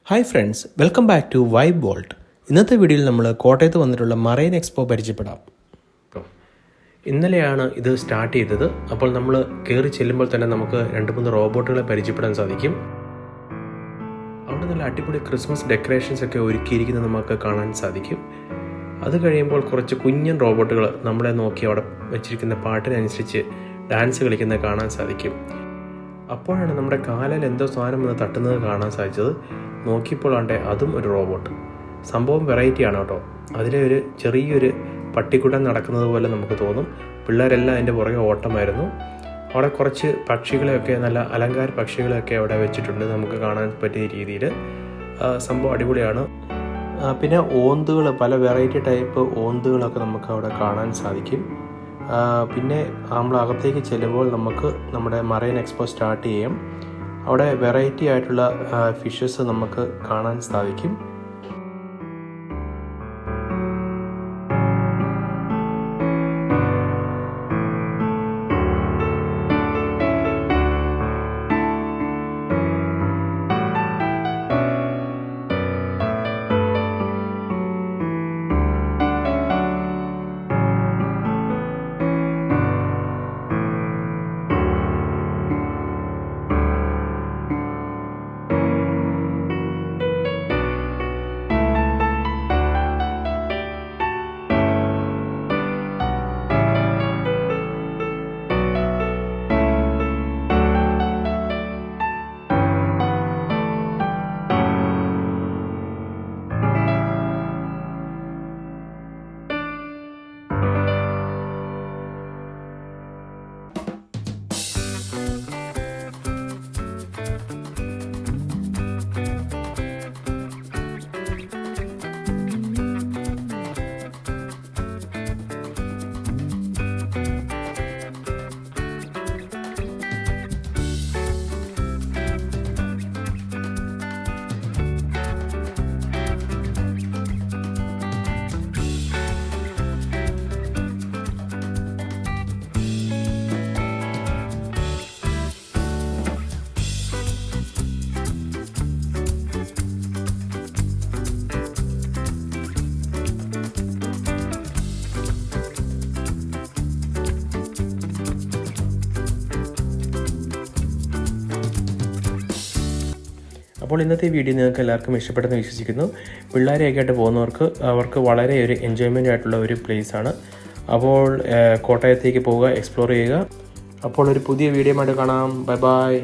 Hi friends, welcome back to vibe world. ഇന്നത്തെ വീഡിയോയിൽ നമ്മൾ കോട്ടയത്ത് വന്നിട്ടുള്ള മറൈൻ എക്സ്പോ പരിചയപ്പെടാം. ഇന്നലെയാണ് ഇത് സ്റ്റാർട്ട് ചെയ്തത്. അപ്പോൾ നമ്മൾ കയറി ചെല്ലുമ്പോൾ തന്നെ നമുക്ക് 2-3 റോബോട്ടുകളെ പരിചയപ്പെടാൻ സാധിക്കും. അവിടെ നല്ല അടിപൊളി ക്രിസ്മസ് ഡെക്കറേഷൻസ് ഒക്കെ ഒരുക്കിയിരിക്കുന്നത് നമുക്ക് കാണാൻ സാധിക്കും. അത് കഴിയുമ്പോൾ കുറച്ച് കുഞ്ഞൻ റോബോട്ടുകൾ നമ്മളെ നോക്കി അവിടെ വെച്ചിരിക്കുന്ന പാട്ടിനനുസരിച്ച് ഡാൻസ് കളിക്കുന്നത് കാണാൻ സാധിക്കും. അപ്പോഴാണ് നമ്മുടെ കാലിൽ എന്തോ സാധനം വന്ന് തട്ടുന്നത് കാണാൻ സാധിച്ചത്. നോക്കിയപ്പോൾ ആണ്ടെ അതും ഒരു റോബോട്ട്. സംഭവം വെറൈറ്റിയാണ് കേട്ടോ. അതിലെ ഒരു ചെറിയൊരു പട്ടിക്കുട്ടൻ നടക്കുന്നത് പോലെ നമുക്ക് തോന്നും. പിള്ളേരെല്ലാം അതിൻ്റെ പുറകെ ഓട്ടമായിരുന്നു. അവിടെ കുറച്ച് പക്ഷികളെയൊക്കെ, നല്ല അലങ്കാര പക്ഷികളെയൊക്കെ അവിടെ വെച്ചിട്ടുണ്ട് നമുക്ക് കാണാൻ പറ്റിയ രീതിയിൽ. സംഭവം അടിപൊളിയാണ്. പിന്നെ ഓന്തുകൾ, പല വെറൈറ്റി ടൈപ്പ് ഓന്തുകളൊക്കെ നമുക്ക് അവിടെ കാണാൻ സാധിക്കും. പിന്നെ നമ്മൾ അകത്തേക്ക് ചെല്ലുമ്പോൾ നമുക്ക് നമ്മുടെ മറൈൻ എക്സ്പോ സ്റ്റാർട്ട് ചെയ്യാം. അവിടെ വെറൈറ്റി ആയിട്ടുള്ള ഫിഷസ് നമുക്ക് കാണാൻ സാധിക്കും. അപ്പോൾ ഇന്നത്തെ വീഡിയോ നിങ്ങൾക്ക് എല്ലാവർക്കും ഇഷ്ടപ്പെട്ടെന്ന് വിശ്വസിക്കുന്നു. പിള്ളേരെയൊക്കെ ആയിട്ട് പോകുന്നവർക്ക് അവർക്ക് വളരെ ഒരു എൻജോയ്മെൻ്റ് ആയിട്ടുള്ള ഒരു പ്ലേസാണ്. അപ്പോൾ കോട്ടയത്തേക്ക് പോവുക, എക്സ്പ്ലോർ ചെയ്യുക. അപ്പോൾ ഒരു പുതിയ വീഡിയോ ആയിട്ട് കാണാം. Bye bye.